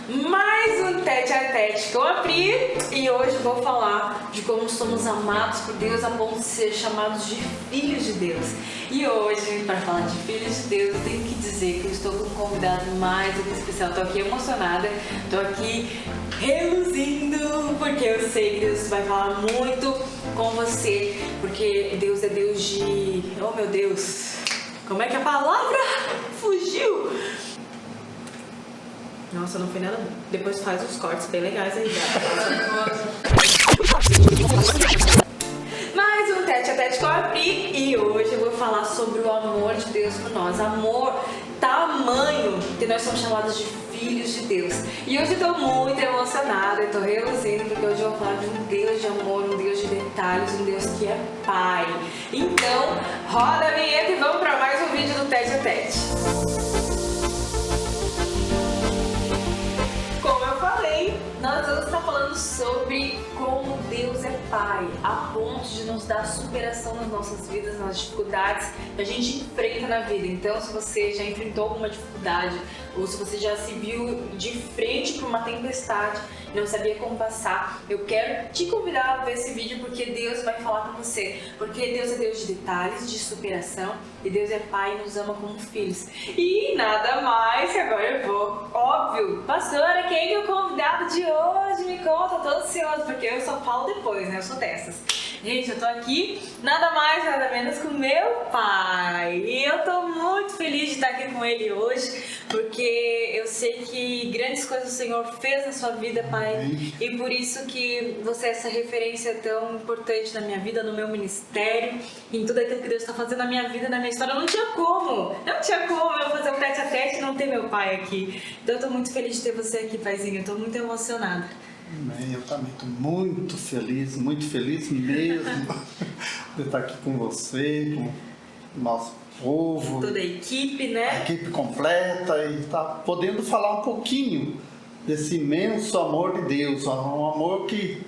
Mais um tete a tete com a Pri, e hoje vou falar de como somos amados por Deus a ponto de ser chamados de filhos de Deus. E hoje, para falar de filhos de Deus, eu tenho que dizer que eu estou com um convidado mais do que especial. Estou aqui emocionada, estou aqui reluzindo, porque eu sei que Deus vai falar muito com você, porque Deus é Deus de... Oh meu Deus, como é que a palavra fugiu? Nossa, não foi nada bom. Depois faz uns cortes bem legais aí. Mais um tete a tete com a Pri, e hoje eu vou falar sobre o amor de Deus por nós. Amor tamanho que nós somos chamados de filhos de Deus. E hoje eu tô muito emocionada, eu tô reluzindo, porque hoje eu vou falar de um Deus de amor, um Deus de detalhes, um Deus que é Pai. Então, roda a vinheta e vamos para mais um vídeo do tete a tete. Nós vamos estar falando sobre como Deus é Pai, a ponto de nos dar superação nas nossas vidas, nas dificuldades que a gente enfrenta na vida. Então, se você já enfrentou alguma dificuldade, ou se você já se viu de frente para uma tempestade e não sabia como passar, eu quero te convidar a ver esse vídeo, porque Deus vai falar com você. Porque Deus é Deus de detalhes, de superação, e Deus é Pai e nos ama como filhos. E nada mais que agora eu vou, óbvio, pastora, quem é o convidado de hoje? Me conta, tô ansiosa, porque eu só falo depois, né? Eu sou dessas. Gente, eu tô aqui nada mais, nada menos que o meu pai. E eu tô muito feliz de estar aqui com ele hoje, porque eu sei que grandes coisas o Senhor fez na sua vida, pai. E por isso que você é essa referência tão importante na minha vida, no meu ministério, em tudo aquilo que Deus está fazendo na minha vida, na minha história. Não tinha como eu fazer um tete a tete e não ter meu pai aqui. Então eu tô muito feliz de ter você aqui, paizinho. Eu tô muito emocionada. Eu também estou muito feliz mesmo de estar aqui com você, com o nosso povo, toda a equipe, né? A equipe completa, e estar podendo falar um pouquinho desse imenso amor de Deus, um amor que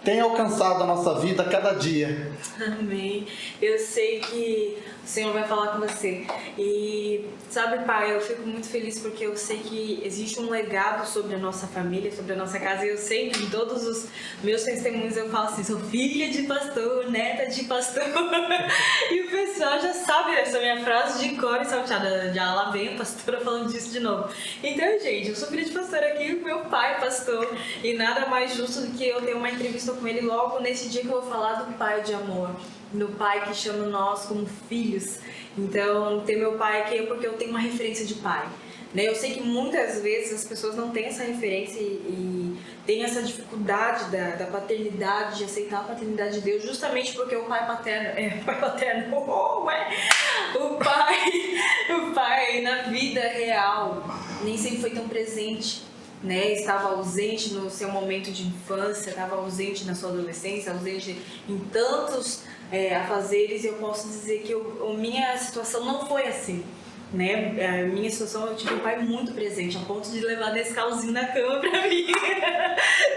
tem alcançado a nossa vida a cada dia. Amém. Eu sei que o Senhor vai falar com você. E sabe, pai, eu fico muito feliz porque eu sei que existe um legado sobre a nossa família, sobre a nossa casa. E eu sei que em todos os meus testemunhos eu falo assim: sou filha de pastor, neta de pastor. E o pessoal já sabe essa minha frase de cor e salteada. Já lá vem a pastora falando disso de novo. Então, gente, eu sou filha de pastor aqui, meu pai é pastor. E nada mais justo do que eu ter uma entrevista com ele logo nesse dia que eu vou falar do Pai de amor, do Pai que chama nós como filhos. Então, ter meu pai aqui é porque eu tenho uma referência de pai, né? Eu sei que muitas vezes as pessoas não têm essa referência e têm essa dificuldade da paternidade, de aceitar a paternidade de Deus, justamente porque o pai paterno, o pai na vida real nem sempre foi tão presente, né? Estava ausente no seu momento de infância, estava ausente na sua adolescência, ausente em tantos afazeres. E eu posso dizer que a minha situação não foi assim, né? A minha situação, eu tive um pai muito presente, a ponto de levar Nescauzinho na cama pra mim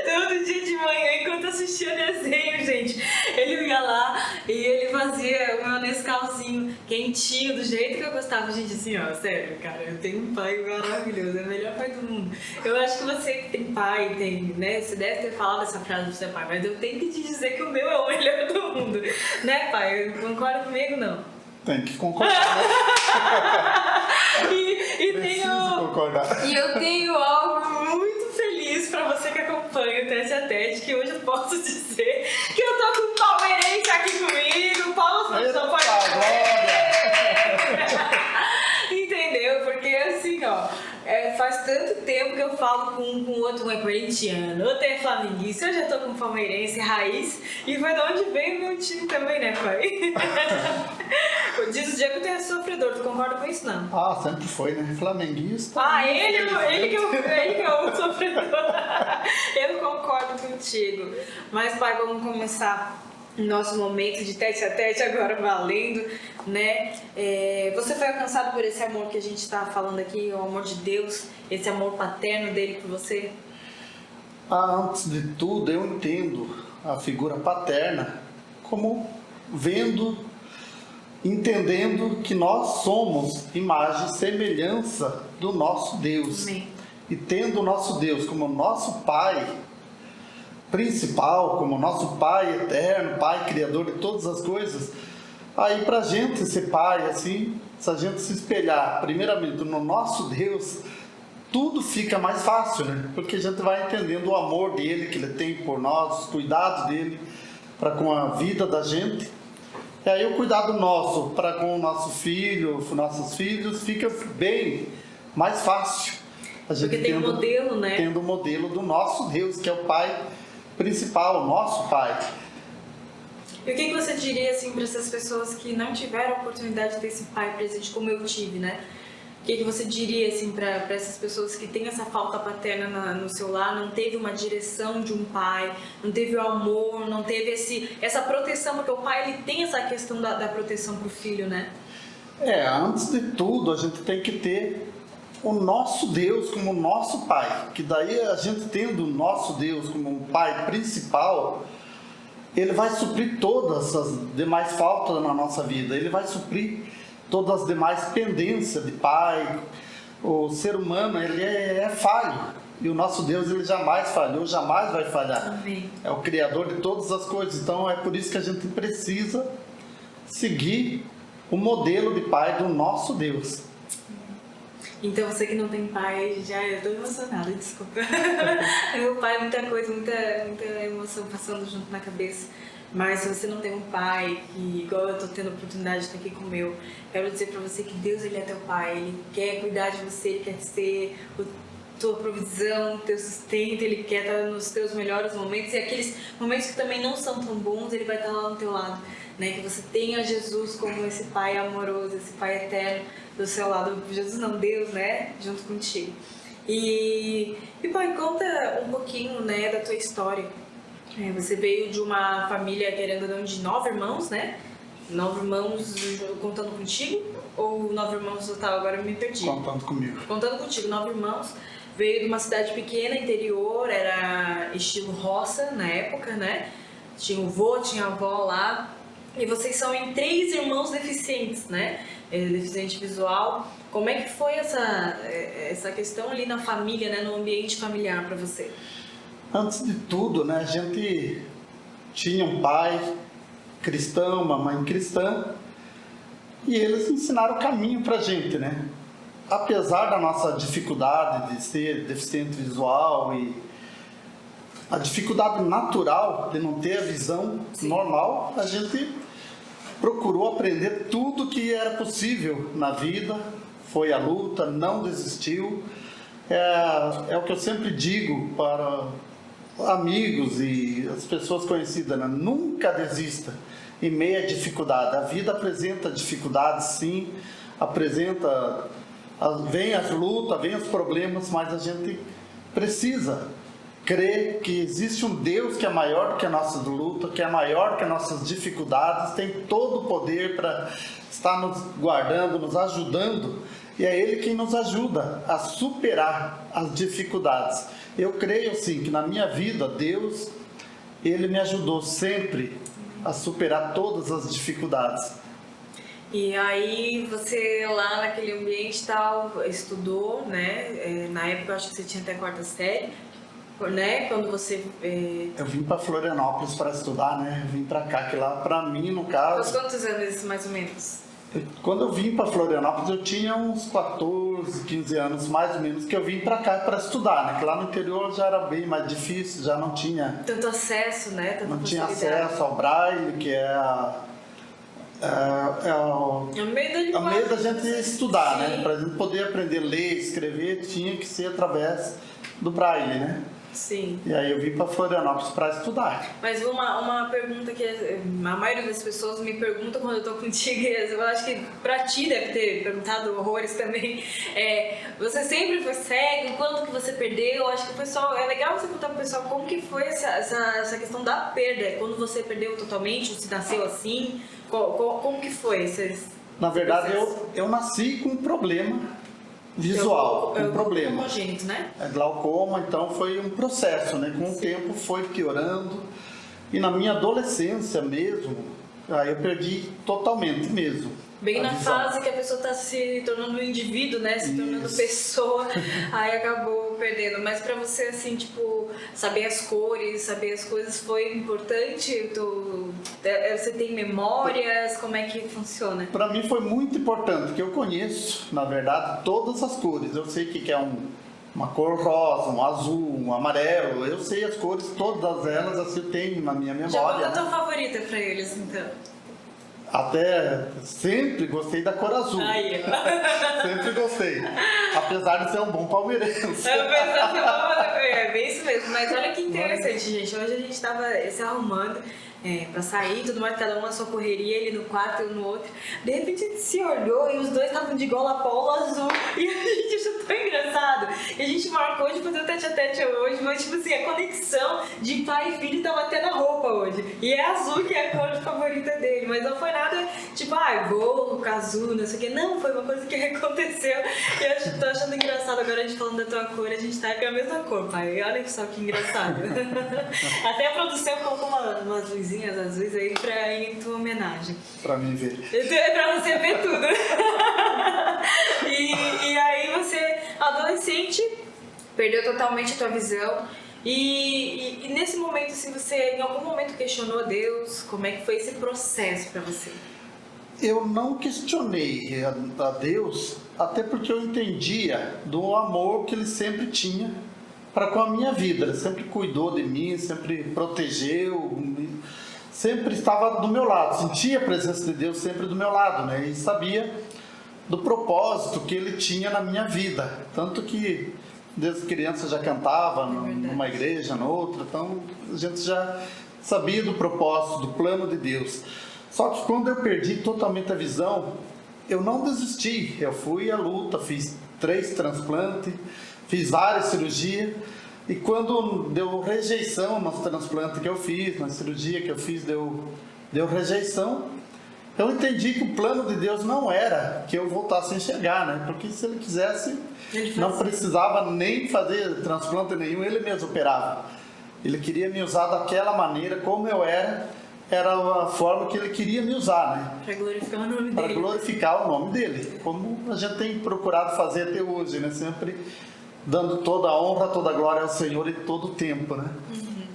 todo dia de manhã, enquanto eu assistia desenho, gente. Ele ia lá e ele fazia o meu Nescauzinho quentinho, do jeito que eu gostava. Gente, assim, ó, sério, cara, eu tenho um pai maravilhoso, é o melhor pai do mundo. Eu acho que você que tem pai, né? Você deve ter falado essa frase do seu pai, mas eu tenho que te dizer que o meu é o melhor do mundo, né, pai? Concorda comigo, não? Tem que concordar, né? E eu tenho algo muito feliz pra você que acompanha o Tete a Tete, que hoje eu posso dizer que eu tô com o palmeirense aqui comigo. Palmas pra pessoa, pode entendeu? Porque assim, ó, faz tanto tempo que eu falo com o outro, um é corintiano, outro é flamenguista, eu já tô com o palmeirense raiz, e foi de onde vem o meu time também, né, pai? Diz o Diego que é sofredor, tu concorda com isso, não? Ah, sempre foi, né? Flamenguista. Ele que é o sofredor. Eu concordo contigo. Mas, pai, vamos começar nosso momento de tete a tete agora valendo, né? Você foi alcançado por esse amor que a gente está falando aqui, o amor de Deus, esse amor paterno dele por você? Antes de tudo, eu entendo a figura paterna como entendendo que nós somos imagem e semelhança do nosso Deus. Amém. e tendo o nosso Deus como nosso Pai principal, como nosso Pai eterno, Pai criador de todas as coisas, aí pra gente ser pai assim, se a gente se espelhar primeiramente no nosso Deus, tudo fica mais fácil, né? Porque a gente vai entendendo o amor dele que ele tem por nós, os cuidados dele para com a vida da gente. E aí o cuidado nosso para com o nosso filho, nossos filhos, fica bem mais fácil. A gente porque tem um modelo, né? Tendo o modelo do nosso Deus, que é o Pai principal, o nosso Pai. E o que você diria assim para essas pessoas que não tiveram a oportunidade de ter esse pai presente como eu tive, né? O que você diria assim para essas pessoas que têm essa falta paterna no seu lar, não teve uma direção de um pai, não teve o amor, não teve essa proteção, porque o pai ele tem essa questão da proteção para o filho, né? Antes de tudo a gente tem que ter o nosso Deus como nosso Pai, que daí a gente tendo o nosso Deus como um Pai principal, Ele vai suprir todas as demais faltas na nossa vida, Ele vai suprir todas as demais pendências de pai. O ser humano, ele é falho, e o nosso Deus, ele jamais falhou, jamais vai falhar. Amém. É o Criador de todas as coisas, então é por isso que a gente precisa seguir o modelo de pai do nosso Deus. Então você que não tem pai, eu tô emocionada, desculpa. Meu pai, muita coisa, muita emoção passando junto na cabeça. Mas se você não tem um pai, que igual eu tô tendo a oportunidade de estar aqui com o meu, quero dizer pra você que Deus, ele é teu pai, ele quer cuidar de você, ele quer ser tua provisão, teu sustento, ele quer estar nos teus melhores momentos, e aqueles momentos que também não são tão bons, ele vai estar lá no teu lado, né? Que você tenha Jesus como esse pai amoroso, esse pai eterno do seu lado, Jesus não, Deus, né? Junto contigo. E pai, conta um pouquinho, né, da tua história. Você veio de uma família, querendo ou não, de 9 irmãos, né? 9 irmãos contando contigo? Ou 9 irmãos total? Agora eu me perdi. Contando comigo. Contando contigo, 9 irmãos. Veio de uma cidade pequena, interior, era estilo roça na época, né? Tinha o vô, tinha a avó lá. E vocês são em 3 irmãos deficientes, né? Deficiente visual. Como é que foi essa questão ali na família, né? No ambiente familiar para você? Antes de tudo, né, a gente tinha um pai cristão, uma mãe cristã, e eles ensinaram o caminho pra gente, né? Apesar da nossa dificuldade de ser deficiente visual e a dificuldade natural de não ter a visão normal, a gente procurou aprender tudo que era possível na vida, foi a luta, não desistiu. É o que eu sempre digo para amigos e as pessoas conhecidas, né? Nunca desista em meio à dificuldade. A vida apresenta dificuldades, sim, vem as lutas, vem os problemas, mas a gente precisa crer que existe um Deus que é maior do que a nossa luta, que é maior que as nossas dificuldades, tem todo o poder para estar nos guardando, nos ajudando, e é Ele quem nos ajuda a superar as dificuldades. Eu creio sim que na minha vida Deus, Ele me ajudou sempre a superar todas as dificuldades. E aí você lá naquele ambiente tal, estudou, né? Na época eu acho que você tinha até a 4ª série, né? Quando você... Eu vim para Florianópolis para estudar, né? Eu vim para cá, que lá para mim, no caso... Aos quantos anos mais ou menos? Quando eu vim para Florianópolis, eu tinha uns 14, 15 anos, mais ou menos, que eu vim para cá para estudar, né? Que lá no interior já era bem mais difícil, já não tinha... Tanto acesso, né? Tanta não tinha acesso ao braille, que é o meio da gente estudar, sim, né? Para a gente poder aprender a ler, escrever, tinha que ser através do braille, né? Sim. E aí eu vim para Florianópolis para estudar. Mas uma pergunta que a maioria das pessoas me pergunta quando eu tô contigo, eu acho que pra ti deve ter perguntado horrores também, você sempre foi cego? Quando que você perdeu? Eu acho que o pessoal, é legal você contar pro pessoal como que foi essa questão da perda, quando você perdeu totalmente, ou se nasceu assim, como que foi? Na verdade, eu nasci com um problema visual, um problema. Congênito, né? É glaucoma, então foi um processo, né? Com o tempo foi piorando. E na minha adolescência mesmo, aí eu perdi totalmente mesmo. Bem na fase que a pessoa está se tornando um indivíduo, né? Se tornando pessoa, aí acabou perdendo, mas pra você, assim, tipo, saber as cores, saber as coisas foi importante? Você tem memórias? Como é que funciona? Para mim foi muito importante, porque eu conheço, na verdade, todas as cores. Eu sei o que é uma cor rosa, um azul, um amarelo. Eu sei as cores, todas elas, assim, eu tenho na minha memória. Já qual é a tua favorita pra eles, então? Até sempre gostei da cor azul. Aí, Sempre gostei. Apesar de ser um bom palmeirense. é bem isso mesmo. Mas olha que interessante, gente. Hoje a gente tava se arrumando pra sair, tudo mais, cada um na sua correria, ele no quarto, eu no outro. De repente a gente se olhou e os dois estavam de gola polo azul. E a gente achou tão engraçado. E a gente marcou de fazer o tete-a-tete hoje, mas tipo assim, a conexão de pai e filho tava até na roupa hoje. E é azul que é a cor favorita dele, mas não foi nada tipo, vou com azul, não sei o que. Não, foi uma coisa que aconteceu. E eu tô achando engraçado agora a gente falando da tua cor, a gente tá com a mesma cor, pai. Olha só que engraçado. Até a produção colocou umas luzinhas azuis aí pra ir em tua homenagem. Pra mim ver. Pra você ver tudo. E aí você, adolescente, perdeu totalmente a tua visão. E nesse momento, assim, você em algum momento questionou Deus? Como é que foi esse processo pra você? Eu não questionei a Deus, até porque eu entendia do amor que Ele sempre tinha para com a minha vida. Ele sempre cuidou de mim, sempre protegeu, sempre estava do meu lado. Sentia a presença de Deus sempre do meu lado, né? E sabia do propósito que Ele tinha na minha vida. Tanto que desde criança já cantava numa igreja, noutra, então a gente já sabia do propósito, do plano de Deus. Só que quando eu perdi totalmente a visão, eu não desisti. Eu fui à luta, fiz 3 transplantes, fiz várias cirurgias. E quando deu rejeição nos transplantes que eu fiz, na cirurgia que eu fiz, deu rejeição, eu entendi que o plano de Deus não era que eu voltasse a enxergar, né? Porque se Ele quisesse, não precisava nem fazer transplante nenhum, Ele mesmo operava. Ele queria me usar daquela maneira, como eu era a forma que Ele queria me usar, né? Para glorificar o nome dele. Para glorificar o nome dele, como a gente tem procurado fazer até hoje, né? Sempre dando toda a honra, toda a glória ao Senhor em todo o tempo, né? Uhum.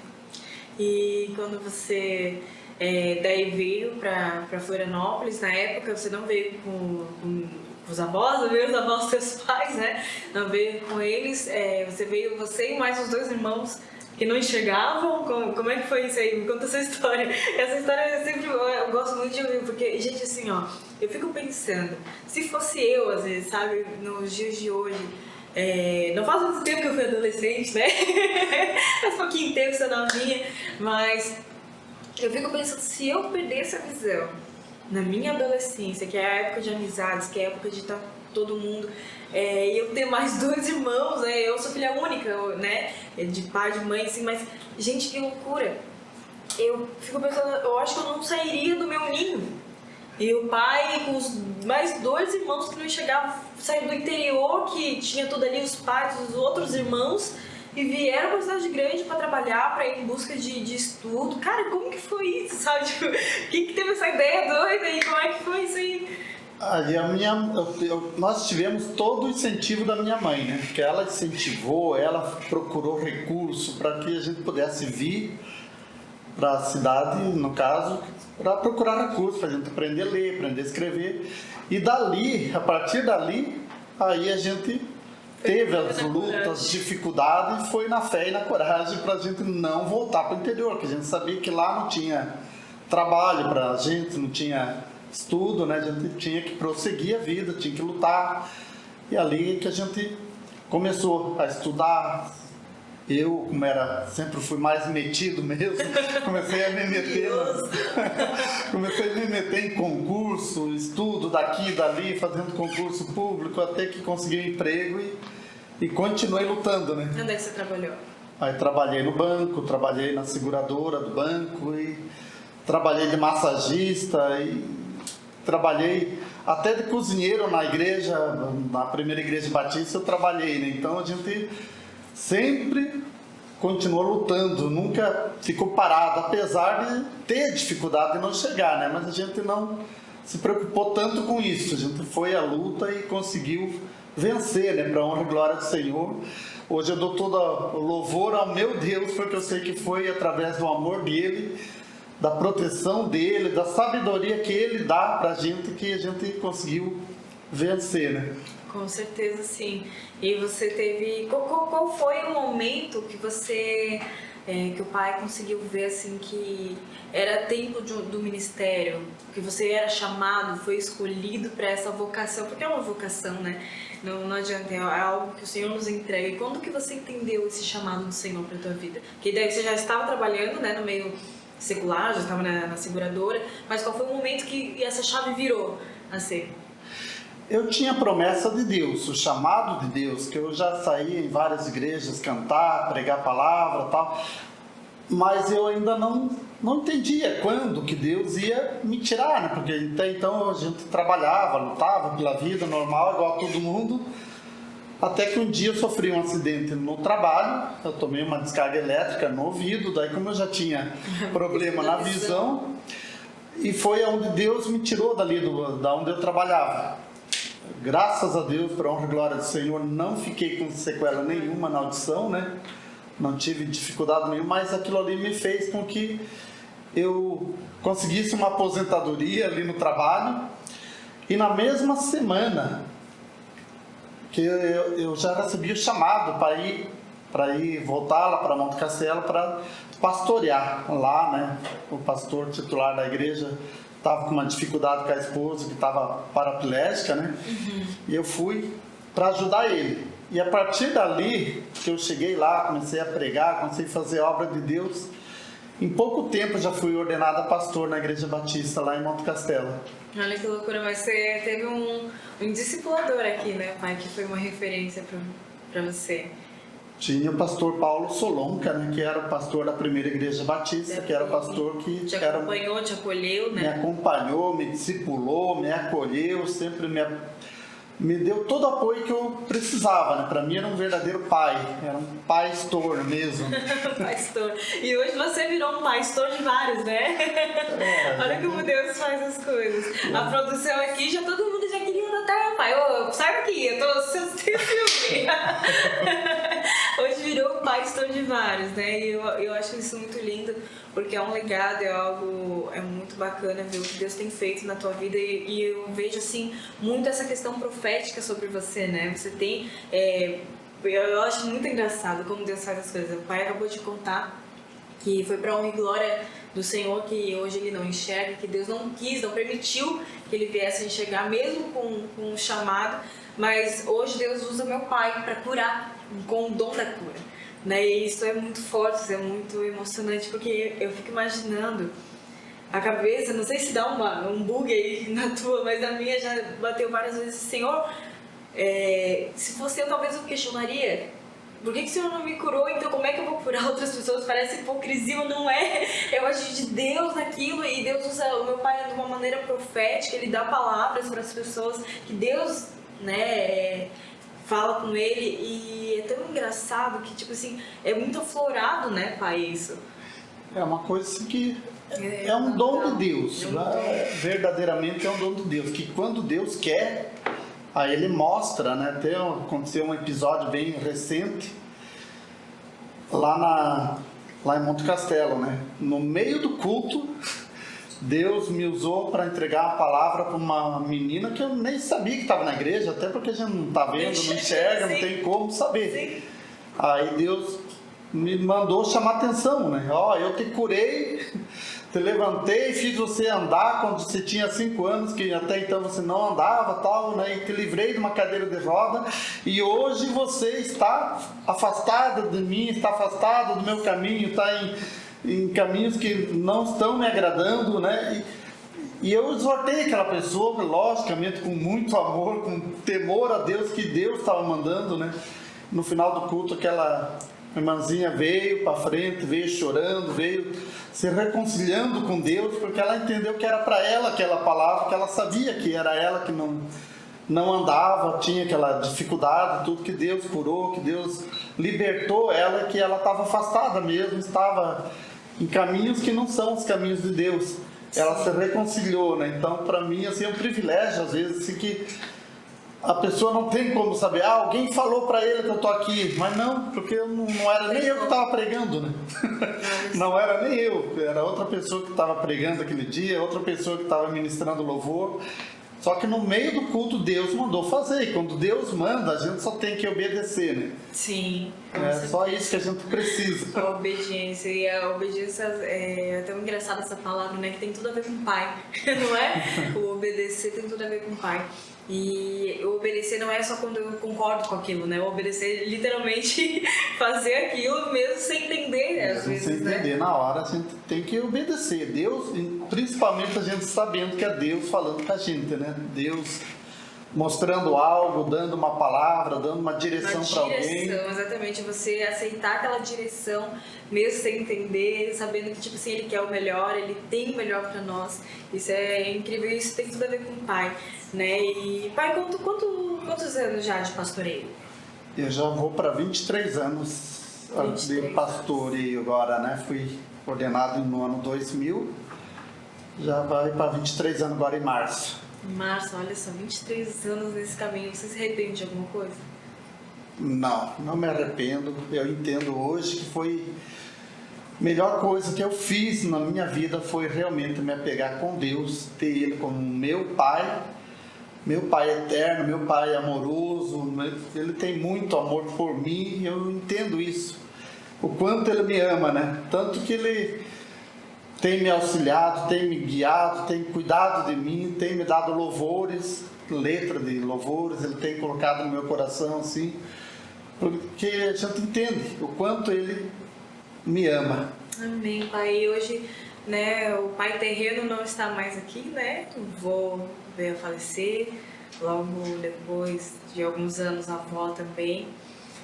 E quando você daí veio para Florianópolis, na época você não veio com os avós, não veio os avós dos seus pais, né? Não veio com eles, você veio você e mais os 2 irmãos que não enxergavam. Como é que foi isso aí? Me conta essa história. Essa história eu gosto muito de ouvir, porque, gente, assim, ó, eu fico pensando, se fosse eu, às vezes, sabe, nos dias de hoje, não faz muito tempo que eu fui adolescente, né? Faz pouquinho tempo que eu sou novinha, mas eu fico pensando, se eu perdesse a visão na minha adolescência, que é a época de amizades, que é a época de estar todo mundo, e eu ter mais 2 irmãos, eu sou filha única, né? De pai, de mãe, assim, mas, gente, que loucura. Eu fico pensando, eu acho que eu não sairia do meu ninho. E o pai, com os mais 2 irmãos que não enxergavam, saíram do interior, que tinha tudo ali, os pais, os outros irmãos, e vieram para a cidade grande para trabalhar, para ir em busca de estudo. Cara, como que foi isso, sabe? Tipo, quem que teve essa ideia doida aí? Como é que foi isso aí? Nós tivemos todo o incentivo da minha mãe, né? Porque ela incentivou, ela procurou recurso para que a gente pudesse vir para a cidade, no caso, para procurar recursos, para a gente aprender a ler, aprender a escrever. E dali, a partir dali, aí a gente teve as lutas, dificuldades, e foi na fé e na coragem para a gente não voltar para o interior, porque a gente sabia que lá não tinha trabalho para a gente, não tinha estudo, né? A gente tinha que prosseguir a vida, tinha que lutar. E ali que a gente começou a estudar. Eu, como sempre fui mais metido mesmo, comecei a me meter em concurso, estudo daqui e dali, fazendo concurso público, até que consegui um emprego e continuei lutando, né? Onde é que você trabalhou? Aí trabalhei no banco, trabalhei na seguradora do banco, e trabalhei de massagista, e trabalhei até de cozinheiro na igreja, na primeira igreja batista eu trabalhei, né? Então a gente sempre continuou lutando, nunca ficou parado, apesar de ter dificuldade de não chegar, né? Mas a gente não se preocupou tanto com isso, a gente foi à luta e conseguiu vencer, né? Para honra e glória do Senhor. Hoje eu dou todo louvor ao meu Deus, porque eu sei que foi através do amor dele, da proteção dele, da sabedoria que ele dá para a gente, que a gente conseguiu vencer, né? Com certeza, sim. E você teve... Qual foi o momento que você... que o pai conseguiu ver assim que era tempo do ministério, que você era chamado, foi escolhido para essa vocação, porque é uma vocação, né? Não adianta, é algo que o Senhor nos entrega. E quando que você entendeu esse chamado do Senhor para a tua vida? Porque daí você já estava trabalhando, né, no meio secular, já estava na seguradora, mas qual foi o momento que essa chave virou assim? Eu tinha a promessa de Deus, o chamado de Deus, que eu já saía em várias igrejas cantar, pregar a palavra e tal, mas eu ainda não entendia quando que Deus ia me tirar, né? Porque até então a gente trabalhava, lutava pela vida normal, igual a todo mundo, até que um dia eu sofri um acidente no trabalho, eu tomei uma descarga elétrica no ouvido, daí como eu já tinha problema na visão, e foi onde Deus me tirou dali, da onde eu trabalhava. Graças a Deus, para a honra e glória do Senhor, não fiquei com sequela nenhuma na audição, né? Não tive dificuldade nenhuma, mas aquilo ali me fez com que eu conseguisse uma aposentadoria ali no trabalho. E na mesma semana que eu já recebi o chamado para ir voltar lá para Monte Castelo para pastorear lá, né? O pastor titular da igreja estava com uma dificuldade com a esposa, que estava paraplégica, né? E eu fui para ajudar ele. E a partir dali, que eu cheguei lá, comecei a pregar, comecei a fazer a obra de Deus, em pouco tempo já fui ordenado pastor na Igreja Batista, lá em Monte Castelo. Olha que loucura, mas você teve um discipulador aqui, né, pai, que foi uma referência para você. Tinha o pastor Paulo Solonca, né, que era o pastor da primeira Igreja Batista, que era o pastor que te acompanhou, te acolheu, né? Me acompanhou, me discipulou, me acolheu, sempre me deu todo o apoio que eu precisava, né? Para mim era um verdadeiro pai, era um pastor mesmo. Pastor. E hoje você virou um pastor de vários, né? Olha como Deus faz as coisas. A produção aqui, já todo mundo já queria anotar, pai. Ô, sai daqui, eu tô assistindo filme. Hoje virou um pastor de vários, né? E eu acho isso muito lindo, porque é um legado, é muito bacana ver o que Deus tem feito na tua vida, e eu vejo assim muito essa questão profética sobre você, né? Você tem, eu acho muito engraçado como Deus faz as coisas. O pai acabou de contar que foi para honra e glória do Senhor que hoje ele não enxerga, que Deus não permitiu que ele viesse a enxergar, mesmo com um chamado, mas hoje Deus usa meu pai para curar, com o dom da cura. Né? E isso é muito forte, isso é muito emocionante, porque eu fico imaginando a cabeça, não sei se dá um bug aí na tua, mas a minha já bateu várias vezes. Senhor, se fosse eu, talvez eu questionaria, por que o Senhor não me curou? Então como é que eu vou curar outras pessoas? Parece hipocrisia, mas não é. Eu agir de Deus naquilo, e Deus usa o meu pai de uma maneira profética, ele dá palavras para as pessoas, que Deus, né, fala com ele, e é tão engraçado que, tipo assim, é muito aflorado, né, pai, isso? É uma coisa assim que é um dom de Deus, verdadeiramente é um dom de Deus, que quando Deus quer, aí ele mostra, né? Até aconteceu um episódio bem recente, lá em Monte Castelo, né? No meio do culto, Deus me usou para entregar uma palavra para uma menina que eu nem sabia que estava na igreja, até porque a gente não está vendo, não enxerga, não tem como saber. Sim. Aí Deus me mandou chamar atenção, né? Ó, eu te curei, te levantei, fiz você andar quando você tinha 5 anos, que até então você não andava, tal, né? E te livrei de uma cadeira de roda, e hoje você está afastada de mim, está afastada do meu caminho, está em caminhos que não estão me agradando, né? E eu exortei aquela pessoa, logicamente com muito amor, com temor a Deus, que Deus estava mandando, né? No final do culto, aquela irmãzinha veio para frente, veio chorando, veio se reconciliando com Deus, porque ela entendeu que era para ela aquela palavra, que ela sabia que era ela que não andava, tinha aquela dificuldade, tudo, que Deus curou, que Deus libertou ela, que ela estava afastada mesmo, estava em caminhos que não são os caminhos de Deus. Ela se reconciliou, né? Então, para mim, assim, é um privilégio, às vezes, assim, que a pessoa não tem como saber, alguém falou para ele que eu tô aqui, mas não, porque eu não era nem eu que estava pregando, né? Não era nem eu, era outra pessoa que estava pregando aquele dia, outra pessoa que estava ministrando louvor. Só que no meio do culto Deus mandou fazer, e quando Deus manda, a gente só tem que obedecer, né? Sim. É só isso que a gente precisa. A obediência, e a obediência é tão engraçada essa palavra, né? Que tem tudo a ver com o pai, não é? O obedecer tem tudo a ver com o pai. E o obedecer não é só quando eu concordo com aquilo, né? O obedecer é literalmente fazer aquilo mesmo sem entender, às vezes, sem entender, né? na hora a gente tem que obedecer. Deus, principalmente a gente sabendo que é Deus falando com a gente, né? Deus mostrando algo, dando uma palavra, dando uma direção para alguém. Exatamente, você aceitar aquela direção, mesmo sem entender, sabendo que tipo assim, ele quer o melhor, ele tem o melhor para nós. Isso é incrível, isso tem tudo a ver com o pai, né? E pai, quantos anos já de pastoreio? Eu já vou para 23 anos de pastoreio agora, né? Fui ordenado no ano 2000, já vai para 23 anos agora em março. Março, olha só, 23 anos nesse caminho, você se arrepende de alguma coisa? Não me arrependo. Eu entendo hoje que foi a melhor coisa que eu fiz na minha vida foi realmente me apegar com Deus, ter Ele como meu pai eterno, meu pai amoroso. Ele tem muito amor por mim e eu entendo isso. O quanto Ele me ama, né? Tanto que Ele tem me auxiliado, tem me guiado, tem cuidado de mim, tem me dado louvores, letra de louvores, Ele tem colocado no meu coração assim, porque a gente entende o quanto Ele me ama. Amém, pai. E hoje, né, o pai terreno não está mais aqui, né? O vô veio a falecer, logo depois de alguns anos a avó também.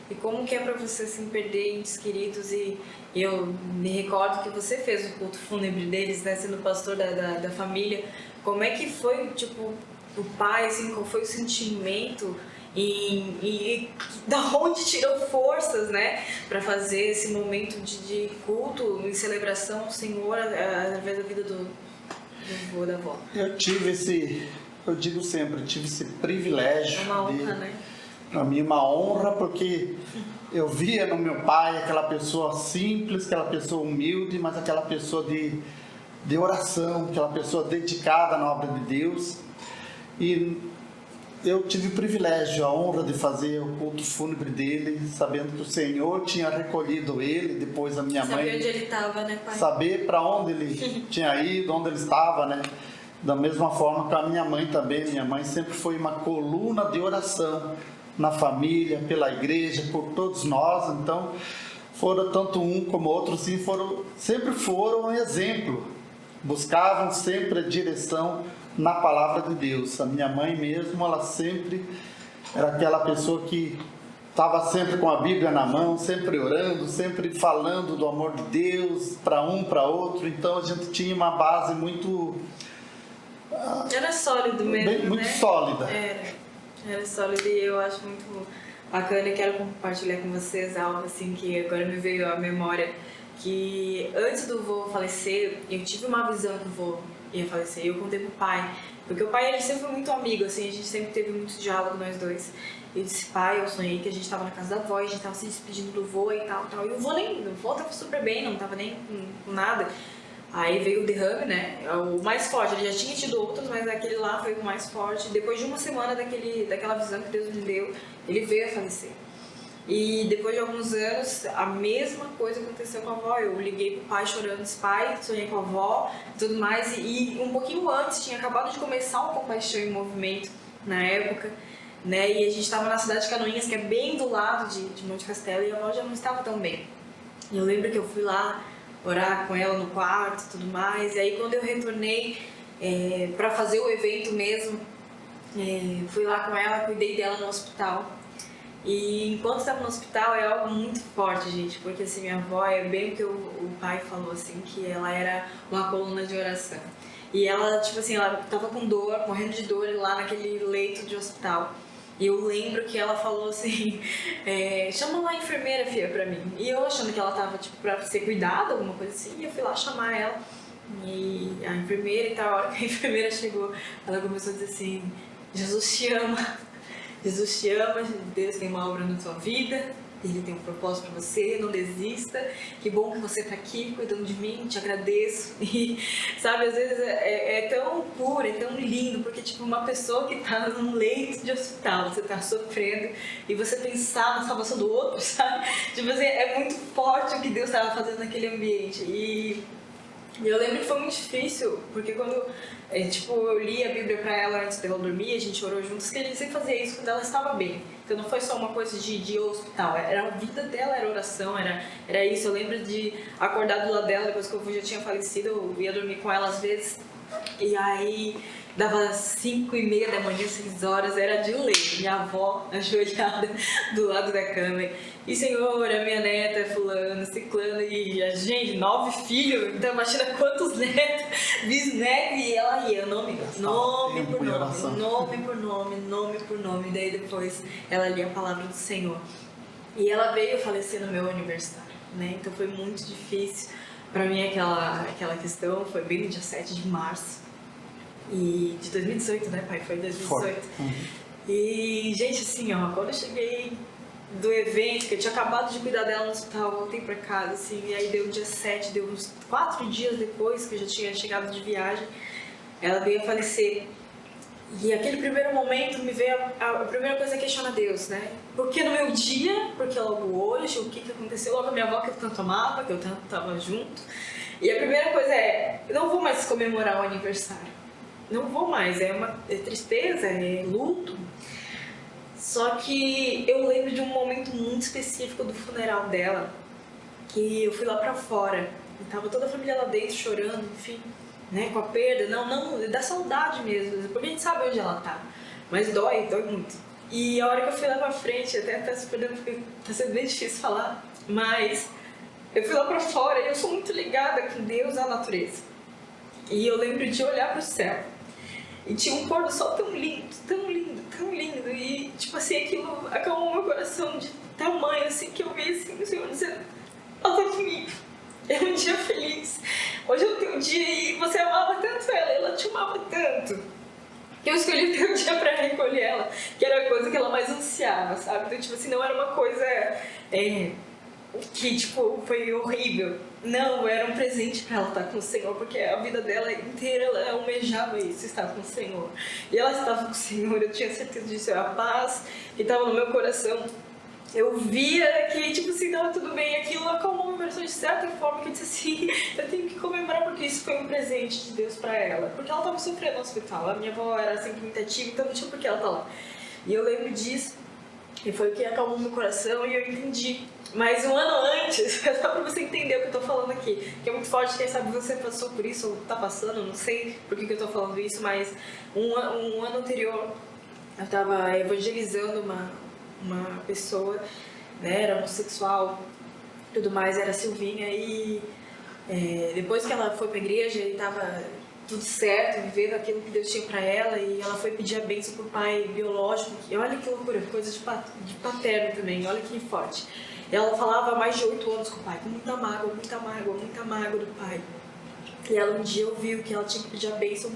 E como que é para você assim, perder entes queridos? E eu me recordo que você fez o culto fúnebre deles, né, sendo pastor da família. Como é que foi, tipo, o pai, assim, qual foi o sentimento e da onde tirou forças, né, para fazer esse momento de culto e celebração ao Senhor através da vida do vô, da avó? Eu digo sempre, eu tive esse privilégio. É uma honra, né? Para mim, uma honra, porque eu via no meu pai aquela pessoa simples, aquela pessoa humilde, mas aquela pessoa de oração, aquela pessoa dedicada na obra de Deus. E eu tive o privilégio, a honra de fazer o culto fúnebre dele, sabendo que o Senhor tinha recolhido ele, depois a minha mãe. Saber onde ele estava, né, pai? Saber para onde ele tinha ido, onde ele estava, né? Da mesma forma que a minha mãe também. Minha mãe sempre foi uma coluna de oração na família, pela igreja, por todos nós. Então, foram tanto um como outro, sim, sempre foram um exemplo. Buscavam sempre a direção na palavra de Deus. A minha mãe mesmo, ela sempre era aquela pessoa que estava sempre com a Bíblia na mão, sempre orando, sempre falando do amor de Deus para um, para outro. Então, a gente tinha uma base muito... Era sólido mesmo, muito né? sólida. Era sólido, e eu acho muito bacana e quero compartilhar com vocês algo assim que agora me veio à memória, que antes do vô falecer, eu tive uma visão que o vô ia falecer, e eu contei pro pai, porque o pai ele sempre foi muito amigo, assim, a gente sempre teve muito diálogo nós dois. Eu disse, pai, eu sonhei que a gente tava na casa da avó, e a gente tava se despedindo do vô e tal, e o vô tava super bem, não tava nem com nada. Aí veio o derrame, né? O mais forte. Ele já tinha tido outros, mas aquele lá foi o mais forte. Depois de uma semana daquela visão que Deus me deu, ele veio a falecer. E depois de alguns anos, a mesma coisa aconteceu com a avó. Eu liguei pro pai chorando, disse, pai, sonhei com a avó e tudo mais. E um pouquinho antes, tinha acabado de começar o Compaixão em Movimento, na época, né? E a gente estava na cidade de Canoinhas, que é bem do lado de Monte Castelo, e a avó já não estava tão bem. E eu lembro que eu fui lá orar com ela no quarto e tudo mais. E aí quando eu retornei para fazer o evento mesmo, fui lá com ela, cuidei dela no hospital. E enquanto estava no hospital é algo muito forte, gente, porque assim, minha avó é bem o que o pai falou, assim, que ela era uma coluna de oração. E ela, tipo assim, ela tava com dor, morrendo de dor lá naquele leito de hospital. E eu lembro que ela falou assim, chama lá a enfermeira, filha, pra mim. E eu achando que ela tava, tipo, pra ser cuidada, alguma coisa assim, e eu fui lá chamar ela. E a enfermeira e tal, a hora que a enfermeira chegou, ela começou a dizer assim, Jesus te ama. Jesus te ama, Deus tem uma obra na tua vida, Ele tem um propósito para você, não desista. Que bom que você está aqui cuidando de mim, te agradeço. E sabe, às vezes é tão puro, é tão lindo, porque tipo, uma pessoa que está num leito de hospital, você está sofrendo e você pensar na salvação do outro, sabe? Tipo assim, é muito forte o que Deus estava fazendo naquele ambiente. E eu lembro que foi muito difícil, porque quando eu li a Bíblia pra ela antes dela dormir, a gente orou juntos, que a gente sempre fazia isso quando ela estava bem. Então não foi só uma coisa de hospital, era a vida dela, era oração, era isso. Eu lembro de acordar do lado dela, depois que eu já tinha falecido, eu ia dormir com ela às vezes, e aí dava 5:30 da manhã, 6 horas, era de lei, minha avó ajoelhada do lado da cama. E Senhor, a minha neta é fulano, ciclano, e a gente, 9 filhos, então imagina quantos netos, bisnetos, e ela ia, nome por nome, daí depois ela lia a palavra do Senhor. E ela veio falecer no meu aniversário, né? Então foi muito difícil pra mim aquela questão, foi bem no dia 7 de março. E de 2018, né, pai? Foi 2018. E, gente, assim, ó, quando eu cheguei do evento, que eu tinha acabado de cuidar dela no hospital, voltei pra casa, assim, e aí deu o dia 7, deu uns 4 dias depois que eu já tinha chegado de viagem, ela veio a falecer. E aquele primeiro momento me veio a primeira coisa é questionar Deus, né? Por que no meu dia? Por que logo hoje? O que aconteceu? Logo a minha avó que eu tanto amava, que eu tanto tava junto. E a primeira coisa é, eu não vou mais comemorar o aniversário. Não vou mais, é tristeza, é luto. Só que eu lembro de um momento muito específico do funeral dela, que eu fui lá pra fora, e tava toda a família lá dentro chorando, enfim, né, com a perda, não, dá saudade mesmo, porque a gente sabe onde ela tá, mas dói muito. E a hora que eu fui lá pra frente, até tá se perdendo porque tá sendo bem difícil falar, mas eu fui lá pra fora e eu sou muito ligada com Deus e a natureza. E eu lembro de olhar pro céu. E tinha um pôr do sol tão lindo, tão lindo, tão lindo. E, tipo assim, aquilo acalmou meu coração de tamanho, assim, que eu vi, assim, o Senhor dizendo, ela tá comigo. É um dia feliz. Hoje é o teu dia e você amava tanto ela te amava tanto. Que eu escolhi ter um dia pra recolher ela, que era a coisa que ela mais ansiava, sabe? Então, tipo assim, não era uma coisa que, tipo, foi horrível. Não, era um presente pra ela estar com o Senhor, porque a vida dela inteira ela almejava isso, estar com o Senhor. E ela estava com o Senhor, eu tinha certeza disso, a paz que estava no meu coração. Eu via que, tipo assim, estava tudo bem, aquilo acalmou meu coração de certa forma, que eu disse assim, eu tenho que comemorar porque isso foi um presente de Deus pra ela. Porque ela estava sofrendo no hospital, a minha avó era sempre muito ativa, então não tinha por que ela estar lá. E eu lembro disso, e foi o que acalmou meu coração e eu entendi. Mas um ano antes, só pra você entender o que eu tô falando aqui, que é muito forte, quem sabe você passou por isso ou tá passando, não sei por que eu tô falando isso, mas um ano anterior eu tava evangelizando uma pessoa, né, era homossexual, tudo mais, era a Silvinha, e depois que ela foi pra igreja e tava tudo certo, vivendo aquilo que Deus tinha pra ela, e ela foi pedir a bênção pro pai biológico, e olha que loucura, coisa de paterno também, olha que forte. Ela falava há mais de 8 anos com o pai, com muita mágoa do pai. E ela um dia ouviu que ela tinha que pedir a bênção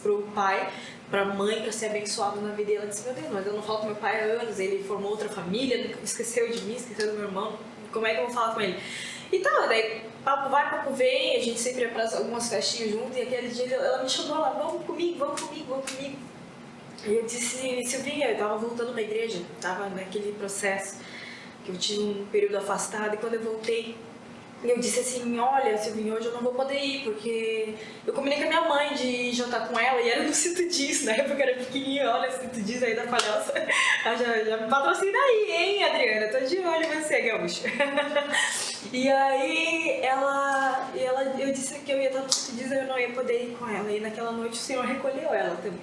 pro pai, pra mãe, pra ser abençoada na vida. E ela disse, meu Deus, mas eu não falo com meu pai há anos, ele formou outra família, esqueceu de mim, esqueceu do meu irmão, como é que eu vou falar com ele? E tá, daí papo vai, papo vem, a gente sempre ia pra algumas festinhas juntos, e aquele dia ela me chamou lá, vamos comigo. E eu disse, Silvinha, eu tava voltando pra igreja, tava naquele processo, que eu tinha um período afastado, e quando eu voltei, eu disse assim, olha, Silvinha, hoje eu não vou poder ir, porque eu combinei com a minha mãe de jantar com ela, e era no Sinto Diz, na época era pequenininha, olha, Sinto Diz aí da Palhoça, já me patrocina aí, hein, Adriana, tô de olho em você, gaúcha. E aí, eu disse que eu ia estar no Sinto Diz, eu não ia poder ir com ela, e naquela noite o Senhor recolheu ela também.